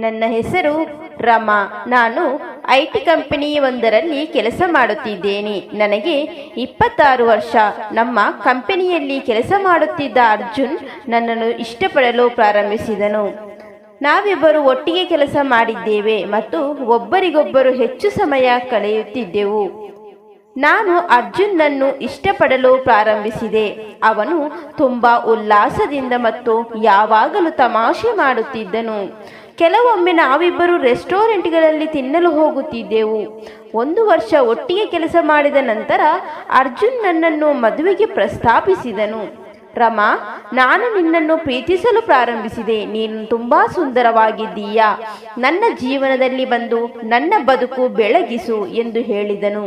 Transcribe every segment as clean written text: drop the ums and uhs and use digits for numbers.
ನನ್ನ ಹೆಸರು ರಮಾ. ನಾನು IT ಕಂಪನಿಯೊಂದರಲ್ಲಿ ಕೆಲಸ ಮಾಡುತ್ತಿದ್ದೇನೆ. ನನಗೆ 26 ವರ್ಷ. ನಮ್ಮ ಕಂಪನಿಯಲ್ಲಿ ಕೆಲಸ ಮಾಡುತ್ತಿದ್ದ ಅರ್ಜುನ್ ನನ್ನನ್ನು ಇಷ್ಟಪಡಲು ಪ್ರಾರಂಭಿಸಿದನು. ನಾವಿಬ್ಬರು ಒಟ್ಟಿಗೆ ಕೆಲಸ ಮಾಡಿದ್ದೇವೆ ಮತ್ತು ಒಬ್ಬರಿಗೊಬ್ಬರು ಹೆಚ್ಚು ಸಮಯ ಕಳೆಯುತ್ತಿದ್ದೆವು. ನಾನು ಅರ್ಜುನ್ನನ್ನು ಇಷ್ಟಪಡಲು ಪ್ರಾರಂಭಿಸಿದೆ. ಅವನು ತುಂಬ ಉಲ್ಲಾಸದಿಂದ ಮತ್ತು ಯಾವಾಗಲೂ ತಮಾಷೆ ಮಾಡುತ್ತಿದ್ದನು. ಕೆಲವೊಮ್ಮೆ ನಾವಿಬ್ಬರು ರೆಸ್ಟೋರೆಂಟ್ಗಳಲ್ಲಿ ತಿನ್ನಲು ಹೋಗುತ್ತಿದ್ದೆವು. 1 ವರ್ಷ ಒಟ್ಟಿಗೆ ಕೆಲಸ ಮಾಡಿದ ನಂತರ ಅರ್ಜುನ್ ನನ್ನನ್ನು ಮದುವೆಗೆ ಪ್ರಸ್ತಾಪಿಸಿದನು. ರಮಾ, ನಾನು ನಿನ್ನನ್ನು ಪ್ರೀತಿಸಲು ಪ್ರಾರಂಭಿಸಿದೆ. ನೀನು ತುಂಬಾ ಸುಂದರವಾಗಿದ್ದೀಯಾ. ನನ್ನ ಜೀವನದಲ್ಲಿ ಬಂದು ನನ್ನ ಬದುಕು ಬೆಳಗಿಸು ಎಂದು ಹೇಳಿದನು.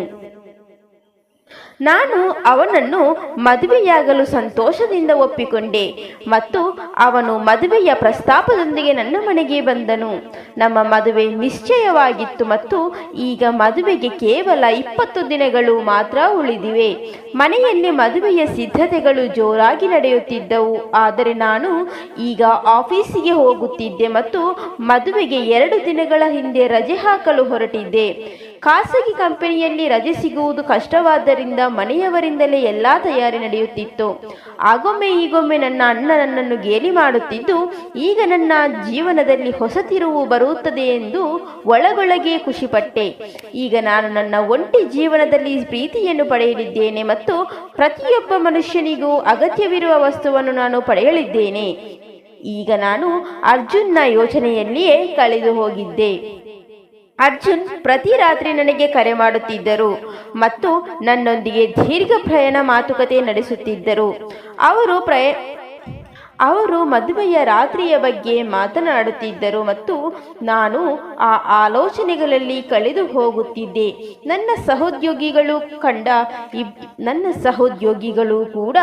ನಾನು ಅವನನ್ನು ಮದುವೆಯಾಗಲು ಸಂತೋಷದಿಂದ ಒಪ್ಪಿಕೊಂಡೆ ಮತ್ತು ಅವನು ಮದುವೆಯ ಪ್ರಸ್ತಾಪದೊಂದಿಗೆ ನನ್ನ ಮನೆಗೆ ಬಂದನು. ನಮ್ಮ ಮದುವೆ ನಿಶ್ಚಯವಾಗಿತ್ತು ಮತ್ತು ಈಗ ಮದುವೆಗೆ ಕೇವಲ 20 ದಿನಗಳು ಮಾತ್ರ ಉಳಿದಿವೆ. ಮನೆಯಲ್ಲಿ ಮದುವೆಯ ಸಿದ್ಧತೆಗಳು ಜೋರಾಗಿ ನಡೆಯುತ್ತಿದ್ದವು. ಆದರೆ ನಾನು ಈಗ ಆಫೀಸಿಗೆ ಹೋಗುತ್ತಿದ್ದೆ ಮತ್ತು ಮದುವೆಗೆ 2 ದಿನಗಳ ಹಿಂದೆ ರಜೆ ಹಾಕಲು ಹೊರಟಿದ್ದೆ. ಖಾಸಗಿ ಕಂಪನಿಯಲ್ಲಿ ರಜೆ ಸಿಗುವುದು ಕಷ್ಟವಾದ್ದರಿಂದ ಮನೆಯವರಿಂದಲೇ ಎಲ್ಲ ತಯಾರಿ ನಡೆಯುತ್ತಿತ್ತು. ಆಗೊಮ್ಮೆ ಈಗೊಮ್ಮೆ ನನ್ನ ಅಣ್ಣ ನನ್ನನ್ನು ಗೇಲಿ ಮಾಡುತ್ತಿದ್ದು, ಈಗ ನನ್ನ ಜೀವನದಲ್ಲಿ ಹೊಸ ತಿರುವು ಬರುತ್ತದೆ ಎಂದು ಒಳಗೊಳಗೆ ಖುಷಿಪಟ್ಟೆ. ಈಗ ನಾನು ನನ್ನ ಒಂಟಿ ಜೀವನದಲ್ಲಿ ಪ್ರೀತಿಯನ್ನು ಪಡೆಯಲಿದ್ದೇನೆ ಮತ್ತು ಪ್ರತಿಯೊಬ್ಬ ಮನುಷ್ಯನಿಗೂ ಅಗತ್ಯವಿರುವ ವಸ್ತುವನ್ನು ನಾನು ಪಡೆಯಲಿದ್ದೇನೆ. ಈಗ ನಾನು ಅರ್ಜುನ್ನ ಯೋಚನೆಯಲ್ಲಿಯೇ ಕಳೆದು ಹೋಗಿದ್ದೆ. ಅರ್ಜುನ್ ಪ್ರತಿ ರಾತ್ರಿ ನನಗೆ ಕರೆ ಮಾಡುತ್ತಿದ್ದರು ಮತ್ತು ನನ್ನೊಂದಿಗೆ ದೀರ್ಘ ಪ್ರಯಾಣ ಮಾತುಕತೆ ನಡೆಸುತ್ತಿದ್ದರು. ಅವರು ಮದುವೆಯ ರಾತ್ರಿಯ ಬಗ್ಗೆ ಮಾತನಾಡುತ್ತಿದ್ದರು ಮತ್ತು ನಾನು ಆ ಆಲೋಚನೆಗಳಲ್ಲಿ ಕಳೆದು ಹೋಗುತ್ತಿದ್ದೆ. ನನ್ನ ಸಹೋದ್ಯೋಗಿಗಳು ಕೂಡ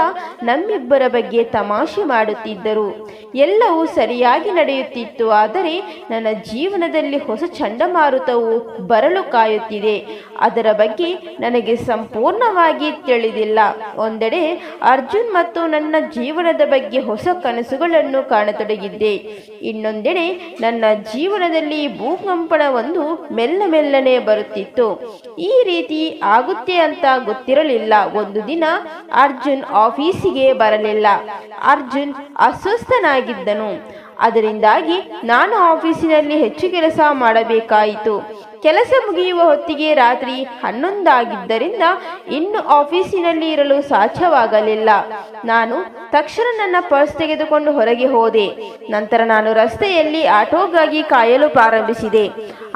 ನಮ್ಮಿಬ್ಬರ ಬಗ್ಗೆ ತಮಾಷೆ ಮಾಡುತ್ತಿದ್ದರು. ಎಲ್ಲವೂ ಸರಿಯಾಗಿ ನಡೆಯುತ್ತಿತ್ತು. ಆದರೆ ನನ್ನ ಜೀವನದಲ್ಲಿ ಹೊಸ ಚಂಡಮಾರುತವು ಬರಲು ಕಾಯುತ್ತಿದೆ. ಅದರ ಬಗ್ಗೆ ನನಗೆ ಸಂಪೂರ್ಣವಾಗಿ ತಿಳಿದಿಲ್ಲ. ಒಂದೆಡೆ ಅರ್ಜುನ್ ಮತ್ತು ನನ್ನ ಜೀವನದ ಬಗ್ಗೆ ಹೊಸ ಕನಸುಗಳನ್ನು ಕಾಣತೊಡಗಿದ್ದೆ. ಇನ್ನೊಂದೆಡೆ ನನ್ನ ಜೀವನದಲ್ಲಿ ಭೂಕಂಪನವೊಂದು ಮೆಲ್ಲನೆ ಬರುತ್ತಿತ್ತು. ಈ ರೀತಿ ಆಗುತ್ತೆ ಅಂತ ಗೊತ್ತಿರಲಿಲ್ಲ. ಒಂದು ದಿನ ಅರ್ಜುನ್ ಆಫೀಸಿಗೆ ಬರಲಿಲ್ಲ. ಅರ್ಜುನ್ ಅಸ್ವಸ್ಥನಾಗಿದ್ದನು. ಅದರಿಂದಾಗಿ ನಾನು ಆಫೀಸಿನಲ್ಲಿ ಹೆಚ್ಚು ಕೆಲಸ ಮಾಡಬೇಕಾಯಿತು. ಕೆಲಸ ಮುಗಿಯುವ ಹೊತ್ತಿಗೆ ರಾತ್ರಿ 11 ಆಗಿದ್ದರಿಂದ ಇನ್ನು ಆಫೀಸಿನಲ್ಲಿ ಇರಲು ಸಾಧ್ಯವಾಗಲಿಲ್ಲ. ನಾನು ತಕ್ಷಣ ನನ್ನ ಪರ್ಸ್ ತೆಗೆದುಕೊಂಡು ಹೊರಗೆ ಹೋದೆ. ನಂತರ ನಾನು ರಸ್ತೆಯಲ್ಲಿ ಆಟೋಗಾಗಿ ಕಾಯಲು ಪ್ರಾರಂಭಿಸಿದೆ.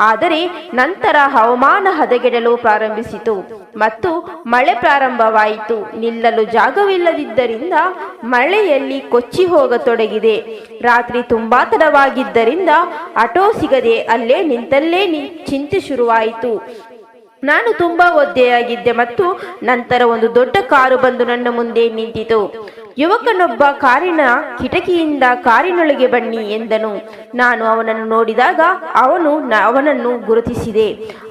ಆದರೆ ನಂತರ ಹವಾಮಾನ ಹದಗೆಡಲು ಪ್ರಾರಂಭಿಸಿತು ಮತ್ತು ಮಳೆ ಪ್ರಾರಂಭವಾಯಿತು. ನಿಲ್ಲಲು ಜಾಗವಿಲ್ಲದಿದ್ದರಿಂದ ಮಳೆಯಲ್ಲಿ ಕೊಚ್ಚಿ ಹೋಗತೊಡಗಿದೆ. ರಾತ್ರಿ ತುಂಬಾ ತಡವಾಗಿದ್ದರಿಂದ ಆಟೋ ಸಿಗದೆ ಅಲ್ಲೇ ನಿಂತಲ್ಲೇ ಚಿಂತೆ ಶುರುವಾಯಿತು. ನಾನು ತುಂಬಾ ಒದ್ದೆಯಾಗಿದ್ದೆ ಮತ್ತು ನಂತರ ಒಂದು ದೊಡ್ಡ ಕಾರು ಬಂದು ನನ್ನ ಮುಂದೆ ನಿಂತಿತು. ಯುವಕನೊಬ್ಬ ಕಾರಿನ ಕಿಟಕಿಯಿಂದ ಕಾರಿನೊಳಗೆ ಬನ್ನಿ ಎಂದನು. ನಾನು ಅವನನ್ನು ನೋಡಿದಾಗ ಅವನನ್ನು ಗುರುತಿಸಿದೆ.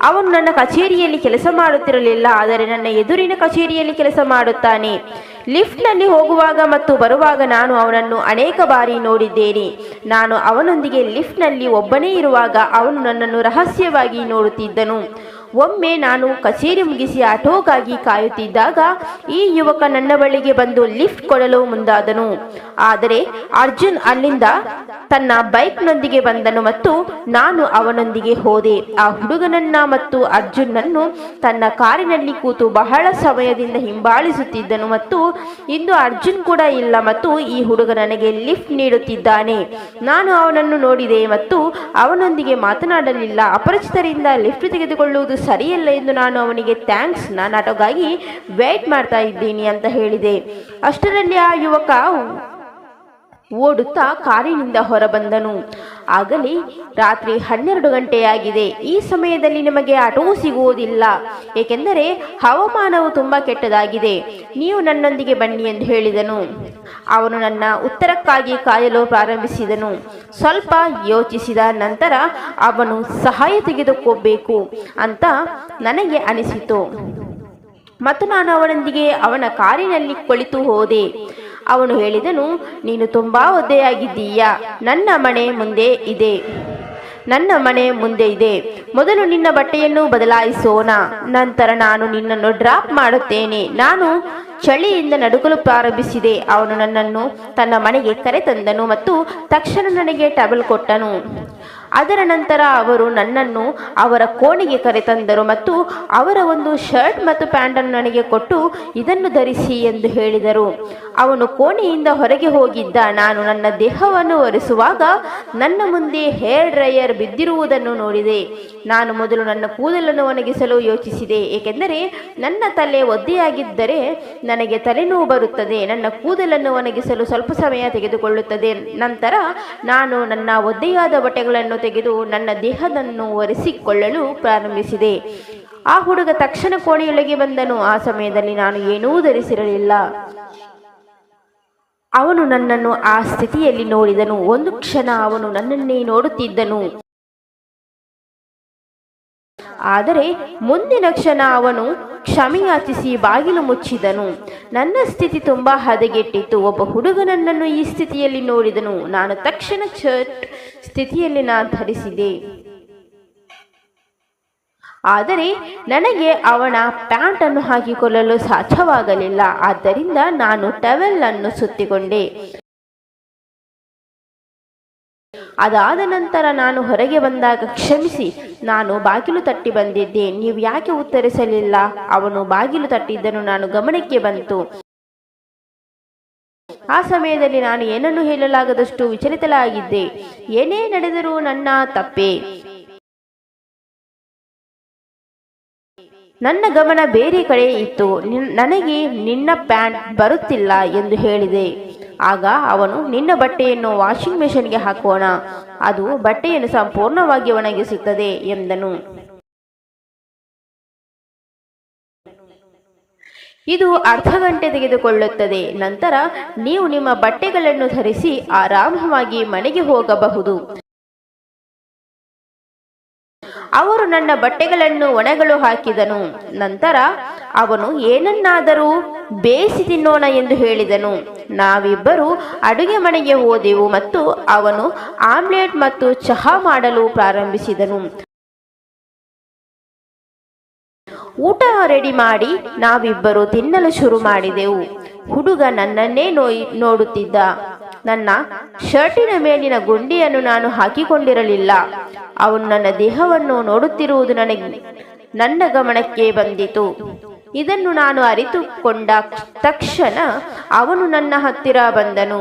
ಅವನು ನನ್ನ ಕಚೇರಿಯಲ್ಲಿ ಕೆಲಸ ಮಾಡುತ್ತಿರಲಿಲ್ಲ, ಆದರೆ ನನ್ನ ಎದುರಿನ ಕಚೇರಿಯಲ್ಲಿ ಕೆಲಸ ಮಾಡುತ್ತಾನೆ. ಲಿಫ್ಟ್ನಲ್ಲಿ ಹೋಗುವಾಗ ಮತ್ತು ಬರುವಾಗ ನಾನು ಅವನನ್ನು ಅನೇಕ ಬಾರಿ ನೋಡಿದ್ದೇನೆ. ನಾನು ಅವನೊಂದಿಗೆ ಲಿಫ್ಟ್ನಲ್ಲಿ ಒಬ್ಬನೇ ಇರುವಾಗ ಅವನು ನನ್ನನ್ನು ರಹಸ್ಯವಾಗಿ ನೋಡುತ್ತಿದ್ದನು. ಒಮ್ಮೆ ನಾನು ಕಚೇರಿ ಮುಗಿಸಿ ಆಟೋಗಾಗಿ ಕಾಯುತ್ತಿದ್ದಾಗ ಈ ಯುವಕ ನನ್ನ ಬಳಿಗೆ ಬಂದು ಲಿಫ್ಟ್ ಕೊಡಲು ಮುಂದಾದನು. ಆದರೆ ಅರ್ಜುನ್ ಅಲ್ಲಿಂದ ತನ್ನ ಬೈಕ್ನೊಂದಿಗೆ ಬಂದನು ಮತ್ತು ನಾನು ಅವನೊಂದಿಗೆ ಹೋದೆ. ಆ ಹುಡುಗನನ್ನ ಮತ್ತು ಅರ್ಜುನ್ನನ್ನು ತನ್ನ ಕಾರಿನಲ್ಲಿ ಕೂತು ಬಹಳ ಸಮಯದಿಂದ ಹಿಂಬಾಲಿಸುತ್ತಿದ್ದನು ಮತ್ತು ಇಂದು ಅರ್ಜುನ್ ಕೂಡ ಇಲ್ಲ ಮತ್ತು ಈ ಹುಡುಗ ನನಗೆ ಲಿಫ್ಟ್ ನೀಡುತ್ತಿದ್ದಾನೆ. ನಾನು ಅವನನ್ನು ನೋಡಿದೆ ಮತ್ತು ಅವನೊಂದಿಗೆ ಮಾತನಾಡಲಿಲ್ಲ. ಅಪರಿಚಿತರಿಂದ ಲಿಫ್ಟ್ ತೆಗೆದುಕೊಳ್ಳುವುದು ಸರಿಯಲ್ಲ ಎಂದು ನಾನು ಅವನಿಗೆ ಥ್ಯಾಂಕ್ಸ್, ನಾನು ಆಟೋಗಾಗಿ ವೇಟ್ ಮಾಡ್ತಾ ಇದ್ದೀನಿ ಅಂತ ಹೇಳಿದೆ. ಅಷ್ಟರಲ್ಲಿ ಆ ಯುವಕ ಓಡುತ್ತಾ ಕಾರಿನಿಂದ ಹೊರಬಂದನು. ಆಗಲೇ ರಾತ್ರಿ 12 ಗಂಟೆಯಾಗಿದೆ. ಈ ಸಮಯದಲ್ಲಿ ನಿಮಗೆ ಆಟೋ ಸಿಗುವುದಿಲ್ಲ, ಏಕೆಂದರೆ ಹವಾಮಾನವು ತುಂಬಾ ಕೆಟ್ಟದಾಗಿದೆ. ನೀವು ನನ್ನೊಂದಿಗೆ ಬನ್ನಿ ಎಂದು ಹೇಳಿದನು. ಅವನು ನನ್ನ ಉತ್ತರಕ್ಕಾಗಿ ಕಾಯಲು ಪ್ರಾರಂಭಿಸಿದನು. ಸ್ವಲ್ಪ ಯೋಚಿಸಿದ ನಂತರ ಅವನು ಸಹಾಯ ತೆಗೆದುಕೋಬೇಕು ಅಂತ ನನಗೆ ಅನಿಸಿತು ಮತ್ತು ನಾನು ಅವನೊಂದಿಗೆ ಅವನ ಕಾರಿನಲ್ಲಿ ಕುಳಿತು ಹೋದೆ. ಅವನು ಹೇಳಿದನು, ನೀನು ತುಂಬಾ ಒದ್ದೆಯಾಗಿದ್ದೀಯಾ, ನನ್ನ ಮನೆ ಮುಂದೆ ಇದೆ, ನನ್ನ ಮನೆ ಮುಂದೆ ಇದೆ. ಮೊದಲು ನಿನ್ನ ಬಟ್ಟೆಯನ್ನು ಬದಲಾಯಿಸೋಣ, ನಂತರ ನಾನು ನಿನ್ನನ್ನು ಡ್ರಾಪ್ ಮಾಡುತ್ತೇನೆ. ನಾನು ಚಳಿಯಿಂದ ನಡುಗಲು ಪ್ರಾರಂಭಿಸಿದೆ. ಅವನು ನನ್ನನ್ನು ತನ್ನ ಮನೆಗೆ ಕರೆತಂದನು ಮತ್ತು ತಕ್ಷಣ ನನಗೆ ಟವಲ್ ಕೊಟ್ಟನು. ಅದರ ನಂತರ ಅವರು ನನ್ನನ್ನು ಅವರ ಕೋಣೆಗೆ ಕರೆತಂದರು ಮತ್ತು ಅವರ ಒಂದು ಶರ್ಟ್ ಮತ್ತು ಪ್ಯಾಂಟನ್ನು ನನಗೆ ಕೊಟ್ಟು ಇದನ್ನು ಧರಿಸಿ ಎಂದು ಹೇಳಿದರು. ಅವನು ಕೋಣೆಯಿಂದ ಹೊರಗೆ ಹೋಗಿದ್ದ. ನಾನು ನನ್ನ ದೇಹವನ್ನು ಒರೆಸುವಾಗ ನನ್ನ ಮುಂದೆ ಹೇರ್ ಡ್ರೈಯರ್ ಬಿದ್ದಿರುವುದನ್ನು ನೋಡಿದೆ. ನಾನು ಮೊದಲು ನನ್ನ ಕೂದಲನ್ನು ಒಣಗಿಸಲು ಯೋಚಿಸಿದೆ, ಏಕೆಂದರೆ ನನ್ನ ತಲೆ ಒದ್ದೆಯಾಗಿದ್ದರೆ ನನಗೆ ತಲೆನೋವು ಬರುತ್ತದೆ. ನನ್ನ ಕೂದಲನ್ನು ಒಣಗಿಸಲು ಸ್ವಲ್ಪ ಸಮಯ ತೆಗೆದುಕೊಳ್ಳುತ್ತದೆ. ನಂತರ ನಾನು ನನ್ನ ಒದ್ದೆಯಾದ ಬಟ್ಟೆಗಳನ್ನು ತೆಗೆದು ನನ್ನ ದೇಹವನ್ನು ಒರೆಸಿಕೊಳ್ಳಲು ಪ್ರಾರಂಭಿಸಿದೆ. ಆ ಹುಡುಗ ತಕ್ಷಣ ಕೋಣೆಯೊಳಗೆ ಬಂದನು. ಆ ಸಮಯದಲ್ಲಿ ನಾನು ಏನೂ ಧರಿಸಿರಲಿಲ್ಲ. ಅವನು ನನ್ನನ್ನು ಆ ಸ್ಥಿತಿಯಲ್ಲಿ ನೋಡಿದನು. ಒಂದು ಕ್ಷಣ ಅವನು ನನ್ನನ್ನೇ ನೋಡುತ್ತಿದ್ದನು. ಆದರೆ ಮುಂದಿನ ಕ್ಷಣ ಅವನು ಕ್ಷಮೆಯಾಚಿಸಿ ಬಾಗಿಲು ಮುಚ್ಚಿದನು. ನನ್ನ ಸ್ಥಿತಿ ತುಂಬಾ ಹದಗೆಟ್ಟಿತ್ತು. ಒಬ್ಬ ಹುಡುಗ ನನ್ನನ್ನು ಈ ಸ್ಥಿತಿಯಲ್ಲಿ ನೋಡಿದನು. ನಾನು ತಕ್ಷಣ ಶರ್ಟ್ ಸ್ಥಿತಿಯಲ್ಲಿ ಧರಿಸಿದೆ. ಆದರೆ ನನಗೆ ಅವನ ಪ್ಯಾಂಟ್ ಅನ್ನು ಹಾಕಿಕೊಳ್ಳಲು ಸಾಧ್ಯವಾಗಲಿಲ್ಲ. ಆದ್ದರಿಂದ ನಾನು ಟವೆಲ್ ಅನ್ನು ಸುತ್ತಿಕೊಂಡೆ. ಅದಾದ ನಂತರ ನಾನು ಹೊರಗೆ ಬಂದಾಗ, ಕ್ಷಮಿಸಿ, ನಾನು ಬಾಗಿಲು ತಟ್ಟಿ ಬಂದಿದ್ದೆ, ನೀವು ಯಾಕೆ ಉತ್ತರಿಸಲಿಲ್ಲ? ಅವನು ಬಾಗಿಲು ತಟ್ಟಿದ್ದನು ನಾನು ಗಮನಕ್ಕೆ ಬಂತು. ಆ ಸಮಯದಲ್ಲಿ ನಾನು ಏನನ್ನು ಹೇಳಲಾಗದಷ್ಟು ವಿಚಲಿತಳಾಗಿದ್ದೆ. ಏನೇ ನಡೆದರೂ ನನ್ನ ತಪ್ಪೇ. ನನ್ನ ಗಮನ ಬೇರೆ ಕಡೆ ಇತ್ತು. ನನಗೆ ನಿನ್ನ ಪ್ಯಾಂಟ್ ಬರುತ್ತಿಲ್ಲ ಎಂದು ಹೇಳಿದೆ. ಆಗ ಅವನು, ನಿನ್ನ ಬಟ್ಟೆಯನ್ನು ವಾಷಿಂಗ್ ಮೆಷಿನ್ಗೆ ಹಾಕೋಣ, ಅದು ಬಟ್ಟೆಯನ್ನು ಸಂಪೂರ್ಣವಾಗಿ ಒಣಗಿಸುತ್ತದೆ ಎಂದನು. ಇದು ಅರ್ಧ ಗಂಟೆ ತೆಗೆದುಕೊಳ್ಳುತ್ತದೆ. ನಂತರ ನೀವು ನಿಮ್ಮ ಬಟ್ಟೆಗಳನ್ನು ಧರಿಸಿ ಆರಾಮವಾಗಿ ಮನೆಗೆ ಹೋಗಬಹುದು. ಅವರು ನನ್ನ ಬಟ್ಟೆಗಳನ್ನು ಒಣಗಲು ಹಾಕಿದನು. ನಂತರ ಅವನು ಏನನ್ನಾದರೂ ಬೇಯಿಸಿ ತಿನ್ನೋಣ ಎಂದು ಹೇಳಿದನು. ನಾವಿಬ್ಬರು ಅಡುಗೆ ಮನೆಗೆ ಹೋದೆವು ಮತ್ತು ಅವನು ಆಮ್ಲೆಟ್ ಮತ್ತು ಚಹಾ ಮಾಡಲು ಪ್ರಾರಂಭಿಸಿದನು. ಊಟ ರೆಡಿ ಮಾಡಿ ನಾವಿಬ್ಬರು ತಿನ್ನಲು ಶುರು ಮಾಡಿದೆವು. ಹುಡುಗ ನನ್ನನ್ನೇ ನೋಡುತ್ತಿದ್ದ. ನನ್ನ ಶರ್ಟಿನ ಮೇಲಿನ ಗುಂಡಿಯನ್ನು ನಾನು ಹಾಕಿಕೊಂಡಿರಲಿಲ್ಲ. ಅವನು ನನ್ನ ದೇಹವನ್ನು ನೋಡುತ್ತಿರುವುದು ನನ್ನ ಗಮನಕ್ಕೆ ಬಂದಿತು. ಇದನ್ನು ನಾನು ಅರಿತುಕೊಂಡ ತಕ್ಷಣ ಅವನು ನನ್ನ ಹತ್ತಿರ ಬಂದನು.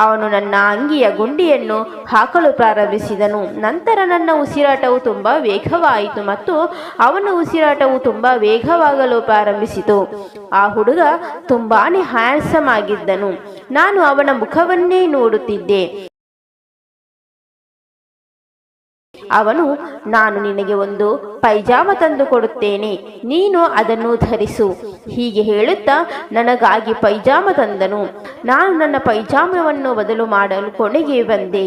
ಅವನು ನನ್ನ ಅಂಗಿಯ ಗುಂಡಿಯನ್ನು ಹಾಕಲು ಪ್ರಾರಂಭಿಸಿದನು. ನಂತರ ನನ್ನ ಉಸಿರಾಟವು ತುಂಬ ವೇಗವಾಯಿತು ಮತ್ತು ಅವನ ಉಸಿರಾಟವು ತುಂಬ ವೇಗವಾಗಲು ಪ್ರಾರಂಭಿಸಿತು. ಆ ಹುಡುಗ ತುಂಬಾನೇ ಹ್ಯಾಂಡ್ಸಮ್ ಆಗಿದ್ದನು. ನಾನು ಅವನ ಮುಖವನ್ನೇ ನೋಡುತ್ತಿದ್ದೆ. ಅವನು, ನಾನು ನಿನಗೆ ಒಂದು ಪೈಜಾಮ ತಂದು ಕೊಡುತ್ತೇನೆ, ನೀನು ಅದನ್ನು ಧರಿಸು, ಹೀಗೆ ಹೇಳುತ್ತಾ ನನಗಾಗಿ ಪೈಜಾಮ ತಂದನು. ನಾನು ನನ್ನ ಪೈಜಾಮವನ್ನು ಬದಲು ಮಾಡಲು ಕೊನೆಗೆ ಬಂದೆ.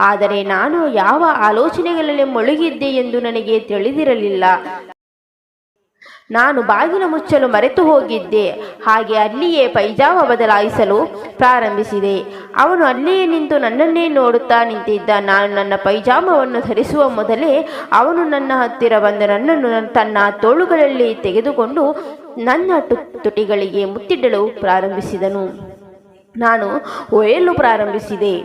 ಆದರೆ ನಾನು ಯಾವ ಆಲೋಚನೆಗಳಲ್ಲಿ ಮುಳುಗಿದ್ದೆ ಎಂದು ನನಗೆ ತಿಳಿದಿರಲಿಲ್ಲ. ನಾನು ಬಾಗಿಲು ಮುಚ್ಚಲು ಮರೆತು ಹೋಗಿದ್ದೆ. ಹಾಗೆ ಅಲ್ಲಿಯೇ ಪೈಜಾಮ ಬದಲಾಯಿಸಲು ಪ್ರಾರಂಭಿಸಿದೆ. ಅವನು ಅಲ್ಲಿಯೇ ನಿಂತು ನನ್ನನ್ನೇ ನೋಡುತ್ತಾ ನಿಂತಿದ್ದ. ನಾನು ನನ್ನ ಪೈಜಾಮವನ್ನು ಧರಿಸುವ ಮೊದಲೇ ಅವನು ನನ್ನ ಹತ್ತಿರ ಬಂದು ನನ್ನನ್ನು ತನ್ನ ತೋಳುಗಳಲ್ಲಿ ತೆಗೆದುಕೊಂಡು ನನ್ನ ತುಟಿಗಳಿಗೆ ಮುತ್ತಿಡಲು ಪ್ರಾರಂಭಿಸಿದನು. ನಾನು ಒಯ್ಯಲು ಪ್ರಾರಂಭಿಸಿದೆ.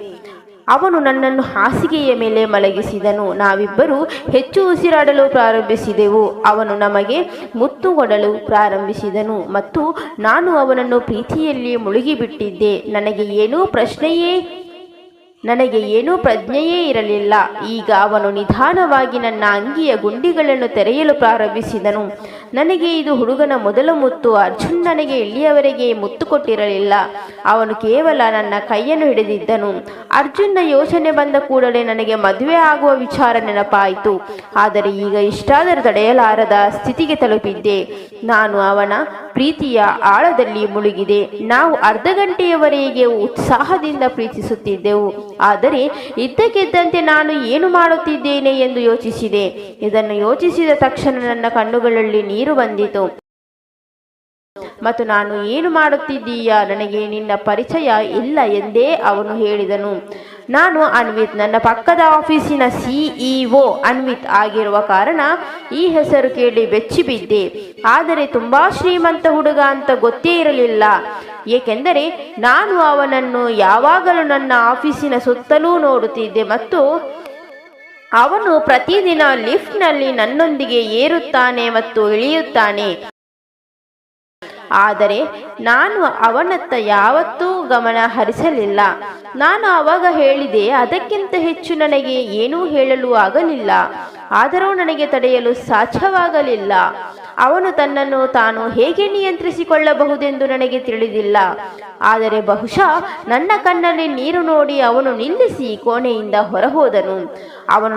ಅವನು ನನ್ನನ್ನು ಹಾಸಿಗೆಯ ಮೇಲೆ ಮಲಗಿಸಿದನು. ನಾವಿಬ್ಬರು ಹೆಚ್ಚು ಉಸಿರಾಡಲು ಪ್ರಾರಂಭಿಸಿದೆವು. ಅವನು ನಮಗೆ ಮುತ್ತು ಕೊಡಲು ಪ್ರಾರಂಭಿಸಿದನು ಮತ್ತು ನಾನು ಅವನನ್ನು ಪ್ರೀತಿಯಲ್ಲಿ ಮುಳುಗಿಬಿಟ್ಟಿದ್ದೆ. ನನಗೆ ಏನೂ ಪ್ರಜ್ಞೆಯೇ ಇರಲಿಲ್ಲ. ಈಗ ಅವನು ನಿಧಾನವಾಗಿ ನನ್ನ ಅಂಗಿಯ ಗುಂಡಿಗಳನ್ನು ತೆರೆಯಲು ಪ್ರಾರಂಭಿಸಿದನು. ನನಗೆ ಇದು ಹುಡುಗನ ಮೊದಲ ಮುತ್ತು. ಅರ್ಜುನ್ ನನಗೆ ಇಲ್ಲಿಯವರೆಗೆ ಮುತ್ತು ಕೊಟ್ಟಿರಲಿಲ್ಲ. ಅವನು ಕೇವಲ ನನ್ನ ಕೈಯನ್ನು ಹಿಡಿದಿದ್ದನು. ಅರ್ಜುನ್ನ ಯೋಚನೆ ಬಂದ ಕೂಡಲೇ ನನಗೆ ಮದುವೆ ಆಗುವ ವಿಚಾರ ನೆನಪಾಯಿತು. ಆದರೆ ಈಗ ಇಷ್ಟಾದರೂ ತಡೆಯಲಾರದ ಸ್ಥಿತಿಗೆ ತಲುಪಿದ್ದೆ. ನಾನು ಅವನ ಪ್ರೀತಿಯ ಆಳದಲ್ಲಿ ಮುಳುಗಿದೆ. ನಾವು ಅರ್ಧ ಗಂಟೆಯವರೆಗೆ ಉತ್ಸಾಹದಿಂದ ಪ್ರೀತಿಸುತ್ತಿದ್ದೆವು. ಆದರೆ ಇದ್ದಕ್ಕಿದ್ದಂತೆ ನಾನು ಏನು ಮಾಡುತ್ತಿದ್ದೇನೆ ಎಂದು ಯೋಚಿಸಿದೆ. ಇದನ್ನು ಯೋಚಿಸಿದ ತಕ್ಷಣ ನನ್ನ ಕಣ್ಣುಗಳಲ್ಲಿ ನೀರು ಬಂದಿತು ಮತ್ತು ನಾನು ಏನು ಮಾಡುತ್ತಿದ್ದೀಯಾ, ನನಗೆ ನಿನ್ನ ಪರಿಚಯ ಇಲ್ಲ ಎಂದೇ ಅವನು ಹೇಳಿದನು. ನಾನು ಅನ್ವಿತ್, ನನ್ನ ಪಕ್ಕದ ಆಫೀಸಿನ CEO ಅನ್ವಿತ್ ಆಗಿರುವ ಕಾರಣ ಈ ಹೆಸರು ಕೇಳಿ ಬೆಚ್ಚಿಬಿದ್ದೆ. ಆದರೆ ತುಂಬಾ ಶ್ರೀಮಂತ ಹುಡುಗ ಅಂತ ಗೊತ್ತೇ ಇರಲಿಲ್ಲ, ಏಕೆಂದರೆ ನಾನು ಅವನನ್ನು ಯಾವಾಗಲೂ ನನ್ನ ಆಫೀಸಿನ ಸುತ್ತಲೂ ನೋಡುತ್ತಿದ್ದೆ ಮತ್ತು ಅವನು ಪ್ರತಿದಿನ ಲಿಫ್ಟ್ನಲ್ಲಿ ನನ್ನೊಂದಿಗೆ ಏರುತ್ತಾನೆ ಮತ್ತು ಇಳಿಯುತ್ತಾನೆ. ಆದರೆ ನಾನು ಅವನತ್ತ ಯಾವತ್ತೂ ಗಮನ ಹರಿಸಲಿಲ್ಲ. ನಾನು ಆವಾಗ ಹೇಳಿದೆ, ಅದಕ್ಕಿಂತ ಹೆಚ್ಚು ನನಗೆ ಏನೂ ಹೇಳಲು ಆಗಲಿಲ್ಲ. ಆದರೂ ನನಗೆ ತಡೆಯಲು ಸಾಧ್ಯವಾಗಲಿಲ್ಲ. ಅವನು ತನ್ನನ್ನು ತಾನು ಹೇಗೆ ನಿಯಂತ್ರಿಸಿಕೊಳ್ಳಬಹುದೆಂದು ನನಗೆ ತಿಳಿದಿಲ್ಲ. ಆದರೆ ಬಹುಶಃ ನನ್ನ ಕಣ್ಣಲ್ಲಿ ನೀರು ನೋಡಿ ಅವನು ನಿಲ್ಲಿಸಿ ಕೋಣೆಯಿಂದ ಹೊರಹೋದನು. ಅವನು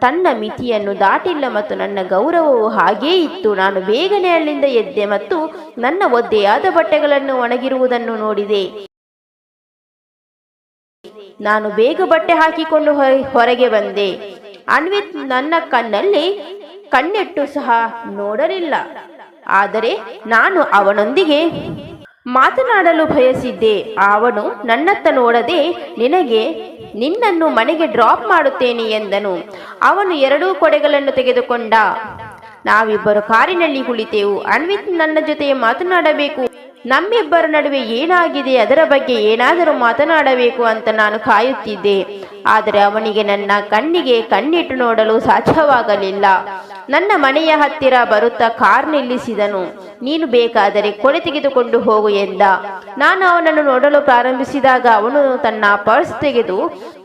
ತನ್ನ ಮಿತಿಯನ್ನು ದಾಟಿಲ್ಲ ಮತ್ತು ನನ್ನ ಗೌರವವು ಹಾಗೇ ಇತ್ತು. ನಾನು ಬೇಗನೆ ಅಲ್ಲಿಂದ ಎದ್ದೆ ಮತ್ತು ನನ್ನ ಒದ್ದೆಯಾದ ಬಟ್ಟೆಗಳನ್ನು ಒಣಗಿರುವುದನ್ನು ನೋಡಿದೆ. ನಾನು ಬೇಗ ಬಟ್ಟೆ ಹಾಕಿಕೊಂಡು ಹೊರಗೆ ಬಂದೆ. ಅನ್ವಿತ್ ನನ್ನ ಕಣ್ಣಲ್ಲಿ ಕಣ್ಣಿಟ್ಟು ಸಹ ನೋಡಲಿಲ್ಲ. ಆದರೆ ನಾನು ಅವನೊಂದಿಗೆ ಮಾತನಾಡಲು ಬಯಸಿದ್ದೆ. ಅವನು ನನ್ನತ್ತ ನೋಡದೆ ನಿನ್ನನ್ನು ಮನೆಗೆ ಡ್ರಾಪ್ ಮಾಡುತ್ತೇನೆ ಎಂದನು. ಅವನು 2 ಕೊಡೆಗಳನ್ನು ತೆಗೆದುಕೊಂಡ. ನಾವಿಬ್ಬರು ಕಾರಿನಲ್ಲಿ ಕುಳಿತೆವು. ಅನ್ವಿತ್ ನನ್ನ ಜೊತೆ ಮಾತನಾಡಬೇಕು, ನಮ್ಮಿಬ್ಬರ ನಡುವೆ ಏನಾಗಿದೆ ಅದರ ಬಗ್ಗೆ ಏನಾದರೂ ಮಾತನಾಡಬೇಕು ಅಂತ ನಾನು ಕಾಯುತ್ತಿದ್ದೆ. ಆದರೆ ಅವನಿಗೆ ನನ್ನ ಕಣ್ಣಿಗೆ ಕಣ್ಣಿಟ್ಟು ನೋಡಲು ಸಾಧ್ಯವಾಗಲಿಲ್ಲ. ನನ್ನ ಮನೆಯ ಹತ್ತಿರ ಬರುತ್ತಾ ಕಾರ್ ನಿಲ್ಲಿಸಿದನು. ನೀನು ಬೇಕಾದರೆ ಕೊಡೆ ತೆಗೆದುಕೊಂಡು ಹೋಗು ಎಂದ. ನಾನು ಅವನನ್ನು ನೋಡಲು ಪ್ರಾರಂಭಿಸಿದಾಗ ಅವನು ತನ್ನ ಪರ್ಸ್ ತೆಗೆದು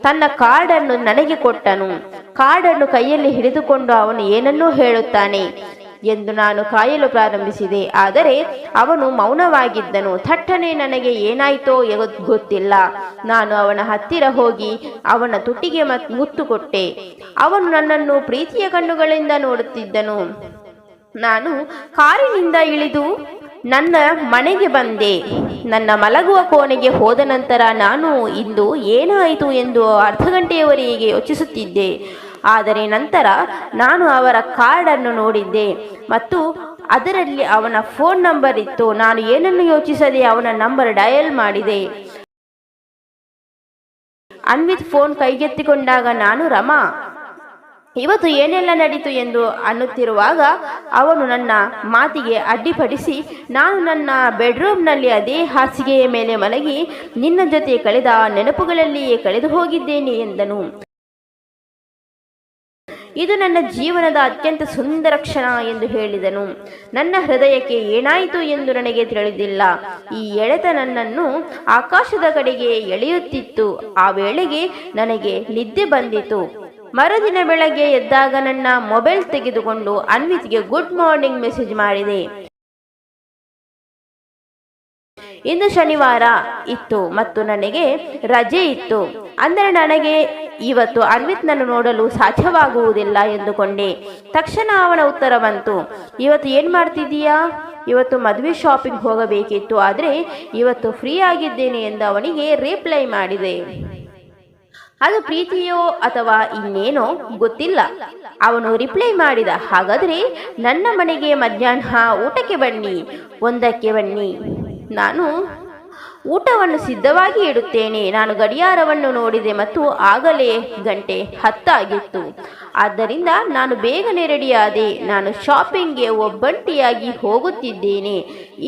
ತನ್ನ ಕಾರ್ಡನ್ನು ನನಗೆ ಕೊಟ್ಟನು. ಕಾರ್ಡನ್ನು ಕೈಯಲ್ಲಿ ಹಿಡಿದುಕೊಂಡು ಅವನು ಏನನ್ನೂ ಹೇಳುತ್ತಾನೆ ಎಂದು ನಾನು ಕಾಯಲು ಪ್ರಾರಂಭಿಸಿದೆ. ಆದರೆ ಅವನು ಮೌನವಾಗಿದ್ದನು. ಥಟ್ಟನೆ ನನಗೆ ಏನಾಯ್ತೋ ಗೊತ್ತಿಲ್ಲ. ನಾನು ಅವನ ಹತ್ತಿರ ಹೋಗಿ ಅವನ ತುಟಿಗೆ ಮುತ್ತು ಕೊಟ್ಟೆ. ಅವನು ನನ್ನನ್ನು ಪ್ರೀತಿಯ ಕಣ್ಣುಗಳಿಂದ ನೋಡುತ್ತಿದ್ದನು. ನಾನು ಕಾರಿನಿಂದ ಇಳಿದು ನನ್ನ ಮನೆಗೆ ಬಂದೆ. ನನ್ನ ಮಲಗುವ ಕೋಣೆಗೆ ಹೋದ ನಂತರ ನಾನು ಇಂದು ಏನಾಯಿತು ಎಂದು ಅರ್ಧ ಗಂಟೆಯವರೆಗೆ ಯೋಚಿಸುತ್ತಿದ್ದೆ. ಆದರೆ ನಂತರ ನಾನು ಅವರ ಕಾರ್ಡನ್ನು ನೋಡಿದ್ದೆ ಮತ್ತು ಅದರಲ್ಲಿ ಅವನ ಫೋನ್ ನಂಬರ್ ಇತ್ತು. ನಾನು ಏನನ್ನು ಯೋಚಿಸದೆ ಅವನ ನಂಬರ್ ಡಯಲ್ ಮಾಡಿದೆ. ಅನ್ವಿತ್ ಫೋನ್ ಕೈಗೆತ್ತಿಕೊಂಡಾಗ ನಾನು, ರಮಾ, ಇವತ್ತು ಏನೆಲ್ಲ ನಡೀತು ಎಂದು ಅನ್ನುತ್ತಿರುವಾಗ ಅವನು ನನ್ನ ಮಾತಿಗೆ ಅಡ್ಡಿಪಡಿಸಿ, ನಾನು ನನ್ನ ಬೆಡ್ರೂಮ್ನಲ್ಲಿ ಅದೇ ಹಾಸಿಗೆಯ ಮೇಲೆ ಮಲಗಿ ನಿನ್ನ ಜೊತೆ ಕಳೆದ ನೆನಪುಗಳಲ್ಲಿಯೇ ಕಳೆದು ಹೋಗಿದ್ದೇನೆ ಎಂದನು. ಇದು ನನ್ನ ಜೀವನದ ಅತ್ಯಂತ ಸುಂದರ ಕ್ಷಣ ಎಂದು ಹೇಳಿದನು. ನನ್ನ ಹೃದಯಕ್ಕೆ ಏನಾಯಿತು ಎಂದು ನನಗೆ ತಿಳಿದಿಲ್ಲ. ಈ ಎಳೆತ ನನ್ನನ್ನು ಆಕಾಶದ ಕಡೆಗೆ ಎಳೆಯುತ್ತಿತ್ತು. ಆ ವೇಳೆಗೆ ನನಗೆ ನಿದ್ದೆ ಬಂದಿತು. ಮರುದಿನ ಬೆಳಗ್ಗೆ ಎದ್ದಾಗ ನನ್ನ ಮೊಬೈಲ್ ತೆಗೆದುಕೊಂಡು ಅನ್ವಿತ್ಗೆ ಗುಡ್ ಮಾರ್ನಿಂಗ್ ಮೆಸೇಜ್ ಮಾಡಿದೆ. ಇಂದು ಶನಿವಾರ ಇತ್ತು ಮತ್ತು ನನಗೆ ರಜೆ ಇತ್ತು. ಅಂದರೆ ನನಗೆ ಇವತ್ತು ಅನ್ವಿತ್ನನ್ನು ನೋಡಲು ಸಾಧ್ಯವಾಗುವುದಿಲ್ಲ ಎಂದುಕೊಂಡೆ. ತಕ್ಷಣ ಅವನ ಉತ್ತರ ಬಂತು, ಇವತ್ತು ಏನು ಮಾಡ್ತಿದ್ದೀಯಾ? ಇವತ್ತು ಮದುವೆ ಶಾಪಿಂಗ್ ಹೋಗಬೇಕಿತ್ತು, ಆದರೆ ಇವತ್ತು ಫ್ರೀ ಆಗಿದ್ದೇನೆ ಎಂದು ಅವನಿಗೆ ರಿಪ್ಲೈ ಮಾಡಿದೆ. ಅದು ಪ್ರೀತಿಯೋ ಅಥವಾ ಇನ್ನೇನೋ ಗೊತ್ತಿಲ್ಲ. ಅವನು ರಿಪ್ಲೈ ಮಾಡಿದ, ಹಾಗಾದರೆ ನನ್ನ ಮನೆಗೆ ಮಧ್ಯಾಹ್ನ ಊಟಕ್ಕೆ ಬನ್ನಿ, 1ಕ್ಕೆ ಬನ್ನಿ, ನಾನು ಊಟವನ್ನು ಸಿದ್ಧವಾಗಿ ಇಡುತ್ತೇನೆ. ನಾನು ಗಡಿಯಾರವನ್ನು ನೋಡಿದೆ ಮತ್ತು ಆಗಲೇ ಗಂಟೆ 10 ಆಗಿತ್ತು. ಆದ್ದರಿಂದ ನಾನು ಬೇಗನೆ ರೆಡಿಯಾದೆ. ನಾನು ಶಾಪಿಂಗ್ಗೆ ಒಬ್ಬಂಟಿಯಾಗಿ ಹೋಗುತ್ತಿದ್ದೇನೆ.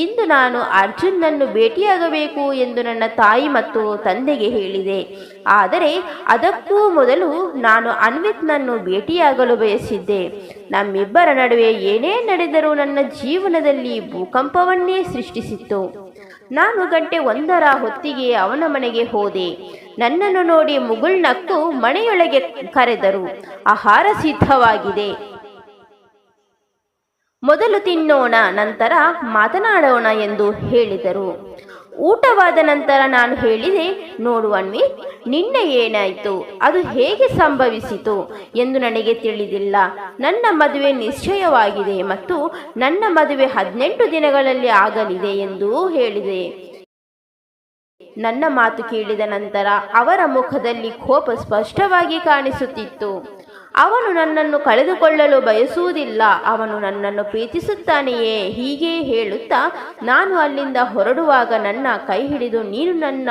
ಇಂದು ನಾನು ಅರ್ಜುನ್ನನ್ನು ಭೇಟಿಯಾಗಬೇಕು ಎಂದು ನನ್ನ ತಾಯಿ ಮತ್ತು ತಂದೆಗೆ ಹೇಳಿದೆ. ಆದರೆ ಅದಕ್ಕೂ ಮೊದಲು ನಾನು ಅನ್ವಿತ್ನನ್ನು ಭೇಟಿಯಾಗಲು ಬಯಸಿದ್ದೆ. ನಮ್ಮಿಬ್ಬರ ನಡುವೆ ಏನೇ ನಡೆದರೂ ನನ್ನ ಜೀವನದಲ್ಲಿ ಭೂಕಂಪವನ್ನೇ ಸೃಷ್ಟಿಸಿತ್ತು. ನಾನು ಗಂಟೆ 1ರ ಹೊತ್ತಿಗೆ ಅವನ ಮನೆಗೆ ಹೋದೆ. ನನ್ನನ್ನು ನೋಡಿ ಮುಗುಳ್ನಕ್ಕು ಮನೆಯೊಳಗೆ ಕರೆದರು. ಆಹಾರ ಸಿದ್ಧವಾಗಿದೆ, ಮೊದಲು ತಿನ್ನೋಣ, ನಂತರ ಮಾತನಾಡೋಣ ಎಂದು ಹೇಳಿದರು. ಊಟವಾದ ನಂತರ ನಾನು ಹೇಳಿದೆ, ನೋಡು ಅನ್ವಿತ್, ನಿನ್ನೆ ಏನಾಯಿತು, ಅದು ಹೇಗೆ ಸಂಭವಿಸಿತು ಎಂದು ನನಗೆ ತಿಳಿದಿಲ್ಲ. ನನ್ನ ಮದುವೆ ನಿಶ್ಚಯವಾಗಿದೆ ಮತ್ತು ನನ್ನ ಮದುವೆ 18 ದಿನಗಳಲ್ಲಿ ಆಗಲಿದೆ ಎಂದು ಹೇಳಿದೆ. ನನ್ನ ಮಾತು ಕೇಳಿದ ನಂತರ ಅವರ ಮುಖದಲ್ಲಿ ಕೋಪ ಸ್ಪಷ್ಟವಾಗಿ ಕಾಣಿಸುತ್ತಿತ್ತು. ಅವನು ನನ್ನನ್ನು ಕಳೆದುಕೊಳ್ಳಲು ಬಯಸುವುದಿಲ್ಲ, ಅವನು ನನ್ನನ್ನು ಪ್ರೀತಿಸುತ್ತಾನೆಯೇ, ಹೀಗೆ ಹೇಳುತ್ತಾ ನಾನು ಅಲ್ಲಿಂದ ಹೊರಡುವಾಗ ನನ್ನ ಕೈ ಹಿಡಿದು, ನೀನು ನನ್ನ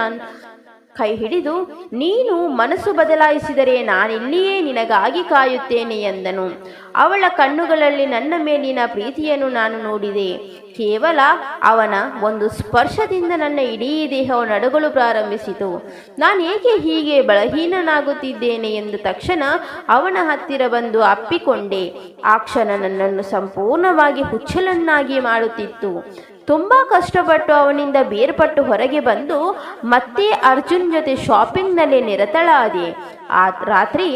ಕೈ ಹಿಡಿದು, ನೀನು ಮನಸ್ಸು ಬದಲಾಯಿಸಿದರೆ ನಾನಿಲ್ಲಿಯೇ ನಿನಗಾಗಿ ಕಾಯುತ್ತೇನೆ ಎಂದನು. ಅವಳ ಕಣ್ಣುಗಳಲ್ಲಿ ನನ್ನ ಮೇಲಿನ ಪ್ರೀತಿಯನ್ನು ನಾನು ನೋಡಿದೆ. ಕೇವಲ ಅವನ ಒಂದು ಸ್ಪರ್ಶದಿಂದ ನನ್ನ ಇಡೀ ದೇಹವು ನಡುಗಲು ಪ್ರಾರಂಭಿಸಿತು. ನಾನು ಏಕೆ ಹೀಗೆ ಬಲಹೀನನಾಗುತ್ತಿದ್ದೇನೆ ಎಂದು ತಕ್ಷಣ ಅವನ ಹತ್ತಿರ ಬಂದು ಅಪ್ಪಿಕೊಂಡೆ. ಆ ಕ್ಷಣ ನನ್ನನ್ನು ಸಂಪೂರ್ಣವಾಗಿ ಹುಚ್ಚಲನ್ನಾಗಿ ಮಾಡುತ್ತಿತ್ತು. ತುಂಬ ಕಷ್ಟಪಟ್ಟು ಅವನಿಂದ ಬೇರ್ಪಟ್ಟು ಹೊರಗೆ ಬಂದು ಮತ್ತೆ ಅರ್ಜುನ್ ಜೊತೆ ಶಾಪಿಂಗ್ನಲ್ಲಿ ನಿರತಳಾದೆ. ಆ ರಾತ್ರಿ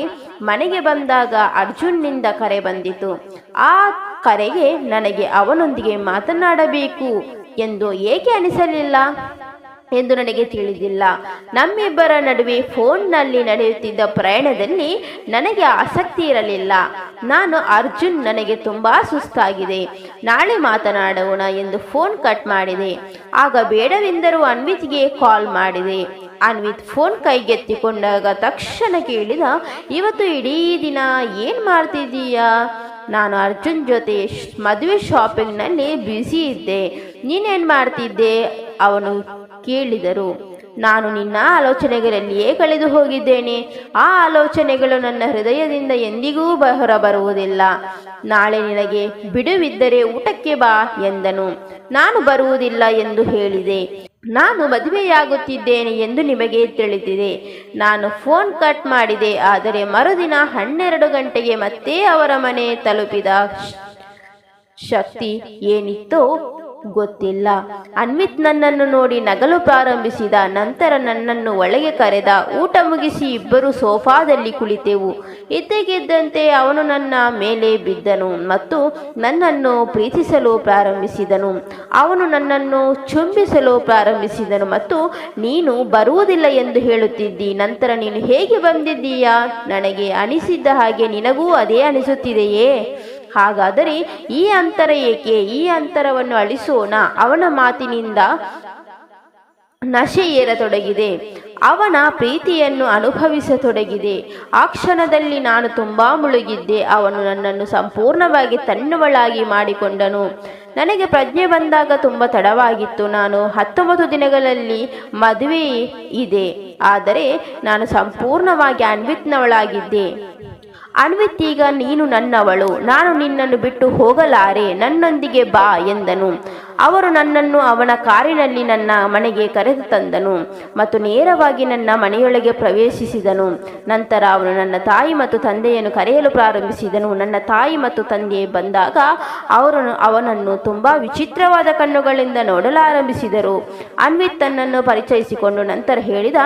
ಮನೆಗೆ ಬಂದಾಗ ಅರ್ಜುನ್ನಿಂದ ಕರೆ ಬಂದಿತು. ಆ ಕರೆಗೆ ನನಗೆ ಅವನೊಂದಿಗೆ ಮಾತನಾಡಬೇಕು ಎಂದು ಏಕೆ ಅನಿಸಲಿಲ್ಲ ಎಂದು ನನಗೆ ತಿಳಿದಿಲ್ಲ. ನಮ್ಮಿಬ್ಬರ ನಡುವೆ ಫೋನ್ನಲ್ಲಿ ನಡೆಯುತ್ತಿದ್ದ ಪ್ರಯಾಣದಲ್ಲಿ ನನಗೆ ಆಸಕ್ತಿ ಇರಲಿಲ್ಲ. ನಾನು ಅರ್ಜುನ್, ನನಗೆ ತುಂಬಾ ಸುಸ್ತಾಗಿದೆ, ನಾಳೆ ಮಾತನಾಡೋಣ ಎಂದು ಫೋನ್ ಕಟ್ ಮಾಡಿದೆ. ಆಗ ಬೇಡವೆಂದರೂ ಅನ್ವಿತ್ಗೆ ಕಾಲ್ ಮಾಡಿದೆ. ಅನ್ವಿತ್ ಫೋನ್ ಕೈಗೆತ್ತಿಕೊಂಡಾಗ ತಕ್ಷಣ ಕೇಳಿದ, ಇವತ್ತು ಇಡೀ ದಿನ ಏನು ಮಾಡ್ತಿದ್ದೀಯಾ? ನಾನು ಅರ್ಜುನ್ ಜೊತೆ ಮದುವೆ ಶಾಪಿಂಗ್ನಲ್ಲಿ ಬ್ಯುಸಿ ಇದ್ದೆ, ನೀನೇನು ಮಾಡ್ತಿದ್ದೆ ಅವನು ಕೇಳಿದರು. ನಾನು ನಿನ್ನ ಆಲೋಚನೆಗಳಲ್ಲಿಯೇ ಕಳೆದು ಹೋಗಿದ್ದೇನೆ. ಆ ಆಲೋಚನೆಗಳು ನನ್ನ ಹೃದಯದಿಂದ ಎಂದಿಗೂ ಹೊರಬರುವುದಿಲ್ಲ. ನಾಳೆ ನಿನಗೆ ಬಿಡುವಿದ್ದರೆ ಊಟಕ್ಕೆ ಬಾ ಎಂದನು. ನಾನು ಬರುವುದಿಲ್ಲ ಎಂದು ಹೇಳಿದೆ. ನಾನು ಮದುವೆಯಾಗುತ್ತಿದ್ದೇನೆ ಎಂದು ನಿಮಗೆ ತಿಳಿದಿದೆ. ನಾನು ಫೋನ್ ಕಟ್ ಮಾಡಿದೆ. ಆದರೆ ಮರುದಿನ 12 ಗಂಟೆಗೆ ಮತ್ತೆ ಅವರ ಮನೆ ತಲುಪಿದ ಶಕ್ತಿ ಏನಿತ್ತೋ ಗೊತ್ತಿಲ್ಲ. ಅನ್ವಿತ್ ನನ್ನನ್ನು ನೋಡಿ ನಗಲು ಪ್ರಾರಂಭಿಸಿದ. ನಂತರ ನನ್ನನ್ನು ಒಳಗೆ ಕರೆದ. ಊಟ ಮುಗಿಸಿ ಇಬ್ಬರು ಸೋಫಾದಲ್ಲಿ ಕುಳಿತೆವು. ಇದ್ದಕ್ಕಿದ್ದಂತೆ ಅವನು ನನ್ನ ಮೇಲೆ ಬಿದ್ದನು ಮತ್ತು ನನ್ನನ್ನು ಪ್ರೀತಿಸಲು ಪ್ರಾರಂಭಿಸಿದನು. ಅವನು ನನ್ನನ್ನು ಚುಂಬಿಸಲು ಪ್ರಾರಂಭಿಸಿದನು ಮತ್ತು ನೀನು ಬರುವುದಿಲ್ಲ ಎಂದು ಹೇಳುತ್ತಿದ್ದಿ, ನಂತರ ನೀನು ಹೇಗೆ ಬಂದಿದ್ದೀಯಾ? ನನಗೆ ಅನಿಸಿದ್ದ ಹಾಗೆ ನಿನಗೂ ಅದೇ ಅನಿಸುತ್ತಿದೆಯೇ? ಹಾಗಾದರೆ ಈ ಅಂತರ ಏಕೆ? ಈ ಅಂತರವನ್ನು ಅಳಿಸೋಣ. ಅವನ ಮಾತಿನಿಂದ ನಶೆ ಏರತೊಡಗಿದೆ. ಅವನ ಪ್ರೀತಿಯನ್ನು ಅನುಭವಿಸತೊಡಗಿದೆ. ಆ ಕ್ಷಣದಲ್ಲಿ ನಾನು ತುಂಬಾ ಮುಳುಗಿದ್ದೆ. ಅವನು ನನ್ನನ್ನು ಸಂಪೂರ್ಣವಾಗಿ ತನ್ನವಳಾಗಿ ಮಾಡಿಕೊಂಡನು. ನನಗೆ ಪ್ರಜ್ಞೆ ಬಂದಾಗ ತುಂಬ ತಡವಾಗಿತ್ತು. ನಾನು 19 ದಿನಗಳಲ್ಲಿ ಮದುವೆ ಇದೆ. ಆದರೆ ನಾನು ಸಂಪೂರ್ಣವಾಗಿ ಅನ್ವಿತ್ನವಳಾಗಿದ್ದೆ. ಅನ್ವಿತ್, ಈಗ ನೀನು ನನ್ನವಳು, ನಾನು ನಿನ್ನನ್ನು ಬಿಟ್ಟು ಹೋಗಲಾರೆ, ನನ್ನೊಂದಿಗೆ ಬಾ ಎಂದನು. ಅವರು ನನ್ನನ್ನು ಅವನ ಕಾರಿನಲ್ಲಿ ನನ್ನ ಮನೆಗೆ ಕರೆದು ತಂದನು ಮತ್ತು ನೇರವಾಗಿ ನನ್ನ ಮನೆಯೊಳಗೆ ಪ್ರವೇಶಿಸಿದನು. ನಂತರ ಅವನು ನನ್ನ ತಾಯಿ ಮತ್ತು ತಂದೆಯನ್ನು ಕರೆಯಲು ಪ್ರಾರಂಭಿಸಿದನು. ನನ್ನ ತಾಯಿ ಮತ್ತು ತಂದೆ ಬಂದಾಗ ಅವನನ್ನು ತುಂಬಾ ವಿಚಿತ್ರವಾದ ಕಣ್ಣುಗಳಿಂದ ನೋಡಲಾರಂಭಿಸಿದರು. ಅನ್ವಿತ್ ತನ್ನನ್ನು ಪರಿಚಯಿಸಿಕೊಂಡು ನಂತರ ಹೇಳಿದ,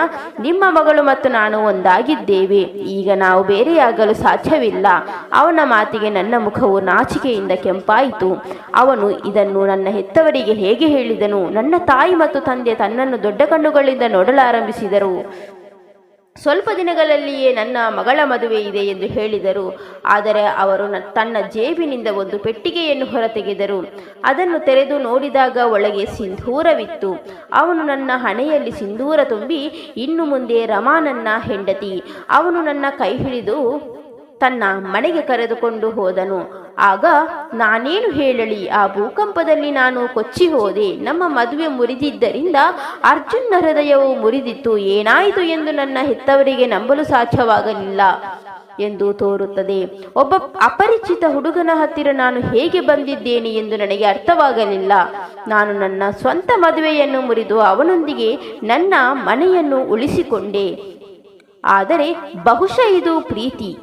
ನಿಮ್ಮ ಮಗಳು ಮತ್ತು ನಾನು ಒಂದಾಗಿದ್ದೇವೆ. ಈಗ ನಾವು ಬೇರೆಯಾಗಲು ಸಾಧ್ಯವಿಲ್ಲ. ಅವನ ಮಾತಿಗೆ ನನ್ನ ಮುಖವು ನಾಚಿಕೆಯಿಂದ ಕೆಂಪಾಯಿತು. ಅವನು ಇದನ್ನು ನನ್ನ ಹೆತ್ತವರಿಗೆ ಹೇಗೆ ಹೇಳಿದನು? ನನ್ನ ತಾಯಿ ಮತ್ತು ತಂದೆ ತನ್ನನ್ನು ದೊಡ್ಡ ಕಣ್ಣುಗಳಿಂದ ನೋಡಲಾರಂಭಿಸಿದರು. ಸ್ವಲ್ಪ ದಿನಗಳಲ್ಲಿಯೇ ನನ್ನ ಮಗಳ ಮದುವೆ ಇದೆ ಎಂದು ಹೇಳಿದರು. ಆದರೆ ಅವರು ತನ್ನ ಜೇಬಿನಿಂದ ಒಂದು ಪೆಟ್ಟಿಗೆಯನ್ನು ಹೊರತೆಗೆದರು. ಅದನ್ನು ತೆರೆದು ನೋಡಿದಾಗ ಒಳಗೆ ಸಿಂಧೂರವಿತ್ತು. ಅವನು ನನ್ನ ಹಣೆಯಲ್ಲಿ ಸಿಂಧೂರ ತುಂಬಿ, ಇನ್ನು ಮುಂದೆ ರಮಾ ನನ್ನ ಹೆಂಡತಿ. ಅವನು ನನ್ನ ಕೈ ಹಿಡಿದು ತನ್ನ ಮನೆಗೆ ಕರೆದುಕೊಂಡು ಹೋದನು. ಆಗ ನಾನೇನು ಹೇಳಲಿ? ಆ ಭೂಕಂಪದಲ್ಲಿ ನಾನು ಕೊಚ್ಚಿ ಹೋದೆ. ನಮ್ಮ ಮದುವೆ ಮುರಿದಿದ್ದರಿಂದ ಅರ್ಜುನ್ನ ಹೃದಯವು ಮುರಿದಿತ್ತು. ಏನಾಯಿತು ಎಂದು ನನ್ನ ಹೆತ್ತವರಿಗೆ ನಂಬಲು ಸಾಧ್ಯವಾಗಲಿಲ್ಲ ಎಂದು ತೋರುತ್ತದೆ. ಒಬ್ಬ ಅಪರಿಚಿತ ಹುಡುಗನ ಹತ್ತಿರ ನಾನು ಹೇಗೆ ಬಂದಿದ್ದೇನೆ ಎಂದು ನನಗೆ ಅರ್ಥವಾಗಲಿಲ್ಲ. ನಾನು ನನ್ನ ಸ್ವಂತ ಮದುವೆಯನ್ನು ಮುರಿದು ಅವನೊಂದಿಗೆ ನನ್ನ ಮನೆಯನ್ನು ಉಳಿಸಿಕೊಂಡೆ. ಆದರೆ ಬಹುಶಃ ಇದು ಪ್ರೀತಿ.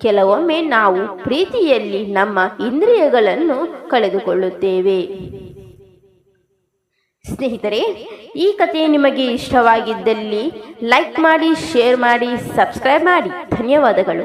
ಕೆಲವೊಮ್ಮೆ ನಾವು ಪ್ರೀತಿಯಲ್ಲಿ ನಮ್ಮ ಇಂದ್ರಿಯಗಳನ್ನು ಕಳೆದುಕೊಳ್ಳುತ್ತೇವೆ. ಸ್ನೇಹಿತರೆ, ಈ ಕಥೆ ನಿಮಗೆ ಇಷ್ಟವಾಗಿದ್ದಲ್ಲಿ ಲೈಕ್ ಮಾಡಿ, ಶೇರ್ ಮಾಡಿ, ಸಬ್ಸ್ಕ್ರೈಬ್ ಮಾಡಿ. ಧನ್ಯವಾದಗಳು.